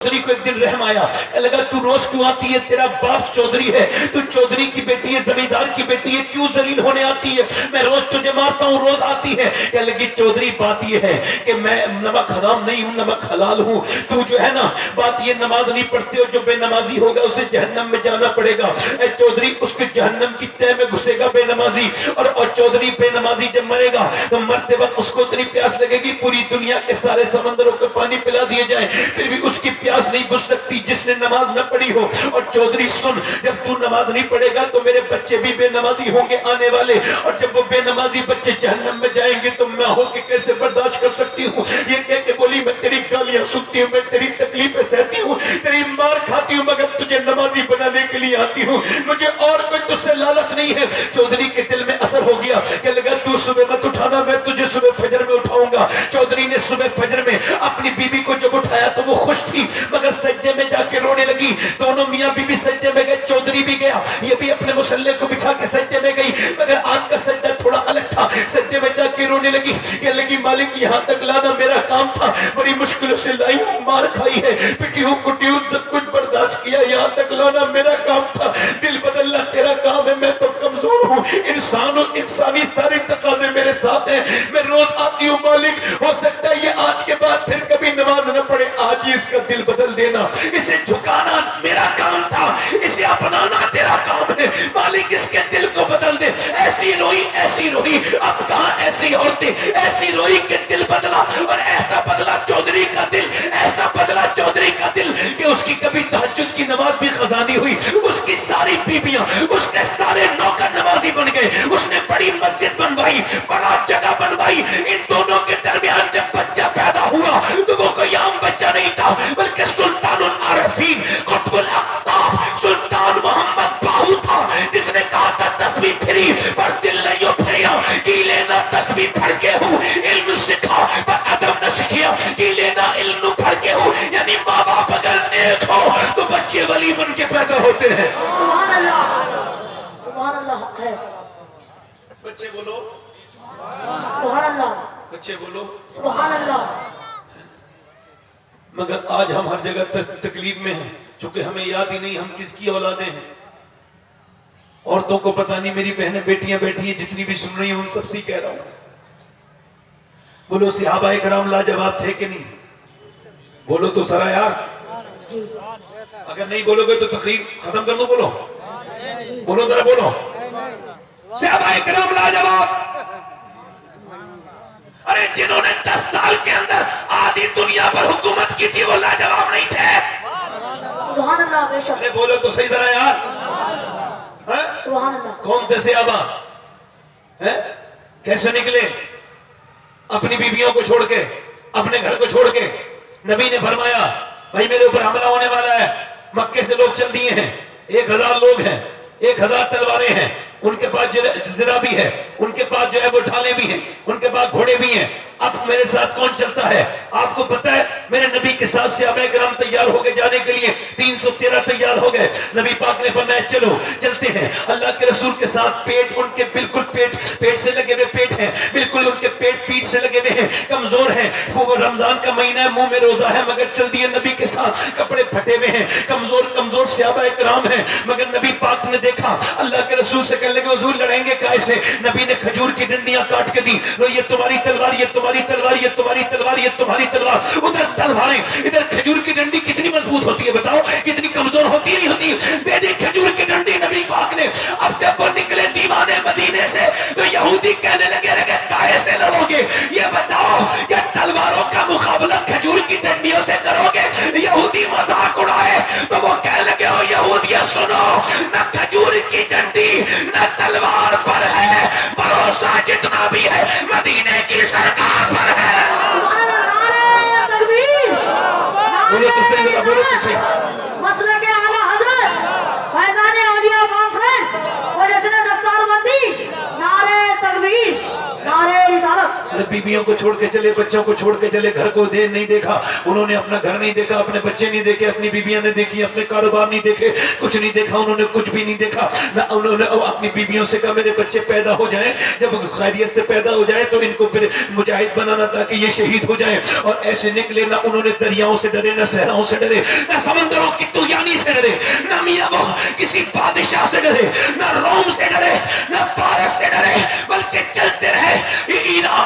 चौधरी को एक दिन रहम आया, लगा तू रोज क्यों आती है, तेरा बाप चौधरी है, तू चौधरी की बेटी है, जमींदार की बेटी है, क्यों जलील होने आती है, मैं रोज तुझे मारता हूँ, रोज आती है। कह लगी चौधरी बात ये है कि मैं नमक हराम नहीं हूँ, नमक हलाल हूँ, तू जो है ना बात ये नमाज नहीं पढ़ते हो, जो बेनमाजी होगा उसे जहन्नम में जाना पड़ेगा। चौधरी उसके जहन्नम की तह में घुसेगा बेनमाजी, और चौधरी बेनमाजी जब मरेगा तो मरते वक्त उसको इतनी प्यास लगेगी पूरी दुनिया के सारे समंदरों को पानी पिला दिए जाए फिर भी उसकी प्यास नहीं बुझ सकती जिसने नमाज न पढ़ी हो। और चौधरी सुन, जब तू नमाज नहीं पढ़ेगा तो मेरे बच्चे भी बेनमाजी होंगे आने वाले, और जब वो बेनमाजी बच्चे जहन्नम में जाएंगे तो मैं होके कैसे बर्दाश्त कर सकती हूँ। ये कह के बोली मैं तेरी गालियां सुनती हूँ, मैं तेरी तकलीफें सहती हूँ, तेरी मार खाती हूँ, मगर तुझे नमाजी बनाने के लिए आती हूँ, मुझे और कोई तुझसे लालच नहीं है। चौधरी के दिल में असर हो गया, क्या लगा तू सुबह मत उठाना, मैं तुझे सुबह फजर में उठाऊंगा। चौधरी ने सुबह फजर में अपनी बीबी को जब उठाया तो वो खुश थी, मगर सजदे में जाके रोने लगी। दोनों मियां बीबी सजदे में गए, चौधरी भी गया, ये भी अपने मुसल्ले को बिछा के सजदे में गई, मगर आज का सजदा थोड़ा अलग था। सजदे में जाके रोने लगी, कहने लगी मालिक यहाँ तक लाना मेरा काम था, बड़ी मुश्किलों से लाई हूँ, मार खाई है, पिटी हूँ, कुटी हूँ, कुछ बर्दाश्त किया, यहाँ तक लाना मेरा काम था, दिल बदलना तेरा काम है, मैं तो कमजोर हूँ, इंसान हूँ, इंसानी सारे तकाजे मेरे साथ हैं, मैं रोज आती हूँ मालिक, हो सकता है ये आज के बाद फिर कभी नमाज न पढ़े, आज ही इसका दिल बदल देना, इसे झुकाना मेरा काम था, इसे अपनाना तेरा काम है, मालिक इसके दिल को बदल दे। ऐसी रोई, अब कहाँ ऐसी औरतें, ऐसी रोई के दिल बदला, और ऐसा बदला चौधरी का दिल, ऐसा बदला चौधरी का दिल कि उसकी कभी तहज्जुद की नमाज भी खजा नहीं हुई, उसकी सारी बीबियां, उसके सारे नौकर नमाजी बन गए, उसने बड़ी मस्जिद बनवाई, बड़ा जगह बनवाई। इन दोनों के दरमियान जब बच्चा पैदा हुआ तो वो कोई आम बच्चा नहीं था, बल्कि सुल्तानुल आरफीन कुतुबुल अख्ताब सुल्तान मोहम्मद बाहू था, जिसने कहा था 10वीं फिरी पर दिल नहीं हो फिरिया, की लेना 10वीं पढ़ के हूँ, इल्म सीखा पर अदब न सीखिया, की लेना इल्म पढ़ के हूँ, यानी माँ बाप अगर नेक हो तो बच्चे वली बन के पैदा होते हैं। सुभान अल्लाह, सुभान अल्लाह है, बच्चे बोलो सुभान अल्लाह, बच्चे बोलो सुभान अल्लाह। मगर आज हम हर जगह तकलीफ में हैं, क्योंकि हमें याद ही नहीं हम किसकी औलादे हैं। औरतों को पता नहीं, मेरी बहनें बेटियां बैठी हैं जितनी भी सुन रही हूं उन सबसे कह रहा हूं, बोलो सहाबाए कराम लाजवाब थे कि नहीं? बोलो तो सरा यार, अगर नहीं बोलोगे तो तकरीर खत्म कर दो, बोलो जरा बोलो, सहाबाए कराम लाजवाब। अरे जिन्होंने 10 साल के अंदर आधी दुनिया पर हुकूमत की थी वो लाजवाब नहीं थे? सुभान अल्लाह, बेशक। अरे बोलो तो सही जरा यार, सुभान अल्लाह। कौन थे सहाबा? कैसे निकले अपनी बीवियों को छोड़ के, अपने घर को छोड़ के? नबी ने फरमाया भाई मेरे ऊपर हमला होने वाला है, मक्के से लोग चल दिए हैं, 1000 लोग हैं, 1000 तलवारें हैं, उनके पास जिरा भी है, उनके पास जो है वो ढाले भी हैं, उनके पास घोड़े भी हैं, अब मेरे साथ कौन चलता है? आपको पता है मेरे नबी के साथ सहाबाए किराम तैयार हो गए जाने के लिए, 313 तैयार हो गए। नबी पाक ने फरमाया चलो चलते हैं। अल्लाह के रसूल के साथ पेट उनके बिल्कुल पेट से लगे हुए पेट हैं, बिल्कुल उनके पेट पीठ से लगे हुए हैं, कमजोर हैं, वो रमजान का महीना है, मुंह में रोजा है, मगर चल दिए नबी के साथ, कपड़े फटे हुए हैं, कमजोर सहाबाए किराम हैं। मगर नबी पाक ने देखा, अल्लाह के रसूल से कहने लगे हुजूर लड़ेंगे कैसे? नबी ने खजूर की डंडियां काट के दी, लो ये तुम्हारी तलवार, ये तुम्हारी तलवार, ये तुम्हारी तलवार, ये तुम्हारी तलवार, उधर तलवारें, इधर खजूर की डंडी कितनी मजबूत होती है बताओ, कितनी कमजोर होती नहीं होती? दे दी खजूर की डंडी नबी पाक ने। अब जब वो निकले दीवाने मदीने से तो यहूदी कहने लगे काहे से लड़ोगे? ये बताओ क्या तलवारों का मुकाबला खजूर की डंडियों से करोगे? यहूदी मजाक उड़ाए तो वो कहने लगे ओ यहूदिया सुनो, न खजूर की डंडी न तलवार पर है, भरोसा जितना भी है मदीने की सरकार पर है। बोलो तो सही, बोलो तो सही। मसले के आला हजरत फैजान औलिया कॉन्फ्रेंस और जश्न दफ्तार बंदी, नारे तकबीर, नारे रिसालत। अरे बीबियों को छोड़ के चले, बच्चों को छोड़ के चले, घर को नहीं देखा उन्होंने, अपना घर नहीं देखा, अपने बच्चे नहीं देखे, अपनी बीबियां ने देखी, अपने कारोबार नहीं देखे, कुछ नहीं देखा उन्होंने, कुछ भी नहीं देखा ना उन्होंने। अपनी बीबियों से कहा मेरे बच्चे पैदा हो जाएं, जब खैरियत से पैदा हो जाए तो इनको फिर मुजाहिद बनाना ताकि ये शहीद हो जाएं। और ऐसे निकले, ना उन्होंने दरियाओं से डरे, ना सहराओं से डरे, ना समंदरों की तुगयानी से डरे, ना मियां वो किसी बादशाह से डरे, ना रोम से डरे, ना फारस से डरे, बल्कि चलते रहे।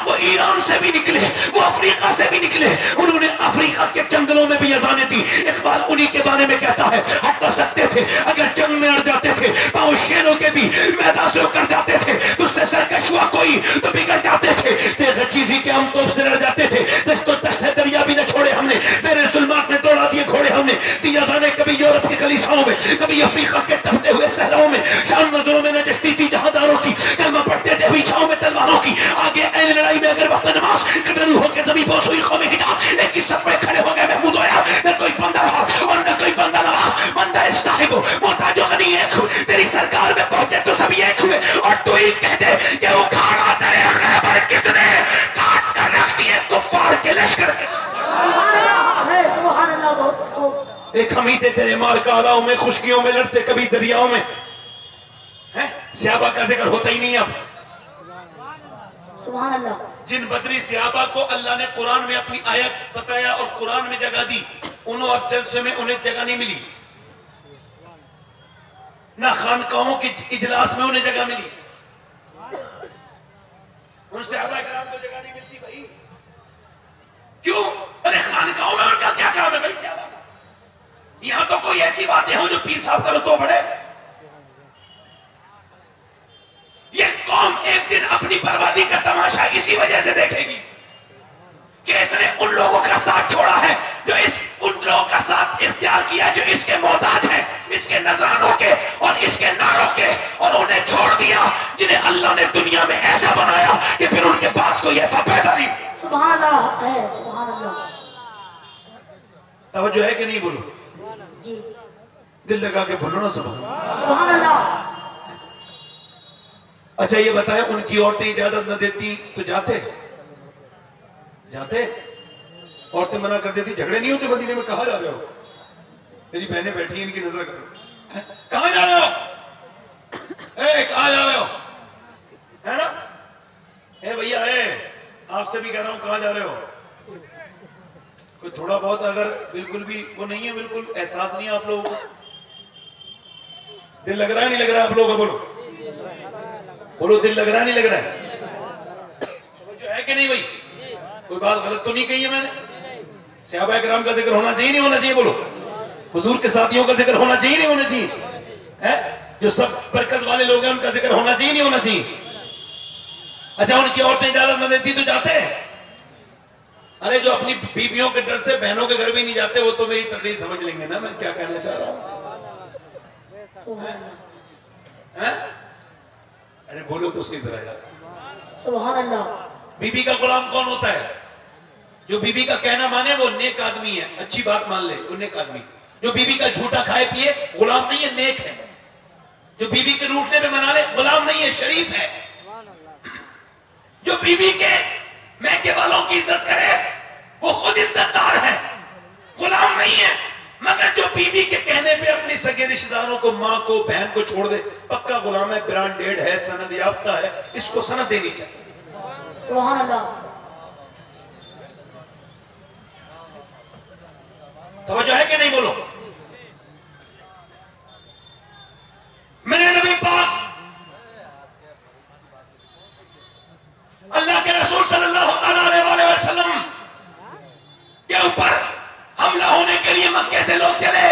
वो ईरान से भी निकले, वो अफ्रीका से भी निकले, उन्होंने अफ्रीका के जंगलों में भी अजानें दी। इकबाल उन्हीं के बारे में कहता है, हट न सकते थे अगर जंग में अड़ जाते थे, पांव शेरों के भी मैदान से उकर जाते थे, तुझसे सरकश हुआ कोई तो बिगड़ जाते थे, तेरे चीजी के हम तोप से लड़ जाते थे, दस्तो दस्त है दरिया भी न छोड़े हमने, मेरे जुल्मात में दौड़ा दिए घोड़े हमने, दिया जाने कभी यूरोप की कलीसियाओं में, कभी अफ्रीका के तपते हुए सहराओं में, शाम नजरों में नजस्ती थी जहादारों की, कलमा पढ़ते थे अभी छांव में तलवारों की, आगे ऐन लड़ाई में अगर वक्त नमाज कदरू होकर जमी बोस हुई कौमें हिटा, एक ही सफ में खड़े हो गए महमूद होया, न कोई बंदा रहा और न कोई बंदा नवाज, बंदा साहिब मोहताज गनी एक, तेरी सरकार में पहुंचे तो सभी एक हुए, और तू ही कह दे कि उखाड़ा दरे खैबर किसने काट कर रख दिए कुफ्फार के लश्कर के। सुभान अल्लाह, बहुत खूब। एक हम ही थे तेरे मार कालाओं में, खुशकियों में लड़ते कभी दरियाओं में, हैं सहाबा का जिक्र होता ही नहीं अब। सुभान अल्लाह। जिन बदरी सहाबा को अल्लाह ने कुरान में अपनी आयत बताया और कुरान में जगह दी, उन्हों और जलसे में उन्हें जगह नहीं मिली, ना खानकाहों के इजलास में उन्हें जगह मिली, उन सहाबा किराम को जगह नहीं मिलती भाई। क्यों? अरे खानकाहों में उनका क्या काम है भाई सहाबा का? यहां तो कोई ऐसी बातें हो जो पीर साहब करो तो बड़े। ये कौम एक दिन अपनी बर्बादी का तमाशा इसी वजह से देखेगी कि इसने उन लोगों का साथ छोड़ा है जो उन लोगों का साथ इख्तियार किया जो इसके मोहताज हैं, इसके नजरानों के और इसके नारों के, और उन्हें छोड़ दिया जिन्हें अल्लाह ने दुनिया में ऐसा बनाया कि फिर उनके बाद कोई ऐसा पैदा नहीं। सुभान अल्लाह है, सुभान अल्लाह। तवज्जो है कि नहीं? बोलो जी, दिल लगा के बोलो ना सुभान। सुभान अल्लाह। अच्छा ये बताएं, उनकी औरतें इजाजत न देती तो जाते? औरतें मना कर देती, झगड़े नहीं होते मदीने में? कहां जा रहे हो? मेरी बहनें बैठी हैं, इनकी नजर करो, कहां जा रहे हो? कहां जा रहे हो? है ना? भैया आपसे भी कह रहा हूं, कहां जा रहे हो? कोई थोड़ा बहुत अगर बिल्कुल भी वो नहीं है, बिल्कुल एहसास नहीं है आप लोगों को? दिल लग रहा है नहीं लग रहा है आप लोगों को? बोलो दिल लग रहा है नहीं लग रहा है? जो है कि नहीं भाई? कोई बात गलत तो नहीं कही है मैंने? सहाबा किराम का जिक्र होना चाहिए नहीं होना चाहिए? बोलो हुजूर के साथियों का जिक्र होना चाहिए नहीं होना चाहिए? है जो सब बरकत वाले लोग हैं उनका जिक्र होना चाहिए नहीं होना चाहिए? अच्छा उनकी औरतें इजाजत न देती तो जाते हैं? अरे जो अपनी बीवियों के डर से बहनों के घर भी नहीं जाते, वो तो मेरी तकरीर समझ लेंगे ना मैं क्या कहना चाह रहा हूं। अरे बोलो तो सही जरा यार। सुभान अल्लाह। बीबी का गुलाम कौन होता है? जो बीबी का कहना माने वो नेक आदमी है, अच्छी बात मान ले, वो नेक आदमी। जो बीबी का झूठा खाए पिए गुलाम नहीं है, नेक है। जो बीबी के रूठने पे मना ले गुलाम नहीं है, शरीफ है। जो बीबी के मैके वालों की इज्जत करे वो खुद इज्जतदार है, गुलाम नहीं है। मगर जो बीबी के कहने पे अपने सगे रिश्तेदारों को, माँ को, बहन को छोड़ दे, पक्का गुलाम है, ब्रांडेड है, सनद याफ्ता है, इसको सनद देनी चाहिए। सुभान अल्लाह। तवज्जो है कि नहीं? बोलो मेरे नबी पाक अल्लाह के रसूल सल्लल्लाहु अलैहि वसल्लम के ऊपर हमला होने के लिए मक्के से लोग चले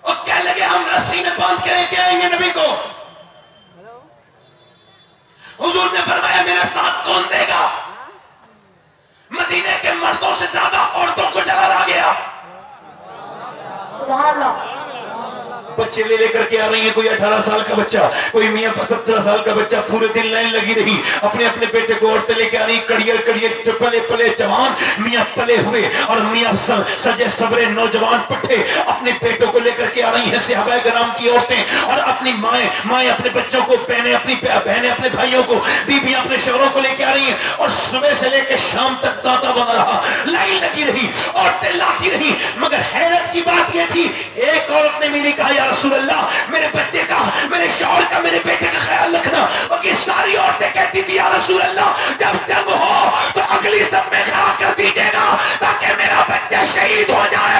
और कहने लगे हम रस्सी में बांध के लेके आएंगे नबी को। हुजूर ने फरमाया मेरा साथ कौन देगा? मदीने के मर्दों से ज्यादा औरतों को जला आ गया। सुभान अल्लाह। بچے لے کر کے آ رہی ہیں, کوئی 18 سال کا بچہ, کوئی میاں 17 سال کا بچہ, پورے دن لائن لگی رہی, اپنے اپنے بیٹے کو عورتیں لے کے آ رہی, کڑیے پلے پلے جوان میاں پلے ہوئے اور میاں سجے سبرے نوجوان پٹھے اپنے بیٹوں کو لے کر کے آ رہی ہیں. صحابہ کرام کی عورتیں اور اپنی مائیں اپنے بچوں کو, بہنیں اپنے بھائیوں کو, بیویاں اپنے شوہروں کو لے کے آ رہی ہیں. اور صبح سے لے کے شام تک تانتا بنا رہا, لائن لگی رہی, عورتیں لاتی رہی. مگر حیرت کی بات یہ تھی, ایک عورت نے میری کہا, یا رسول اللہ میرے بچے کا, میرے شوہر کا, میرے بیٹے کا خیال رکھنا. باقی ساری عورتیں کہتی تھی, یا رسول اللہ جب جنگ ہو تو اگلی صف میں کھڑا کر دیجیے گا تاکہ میرا بچہ شہید ہو جائے.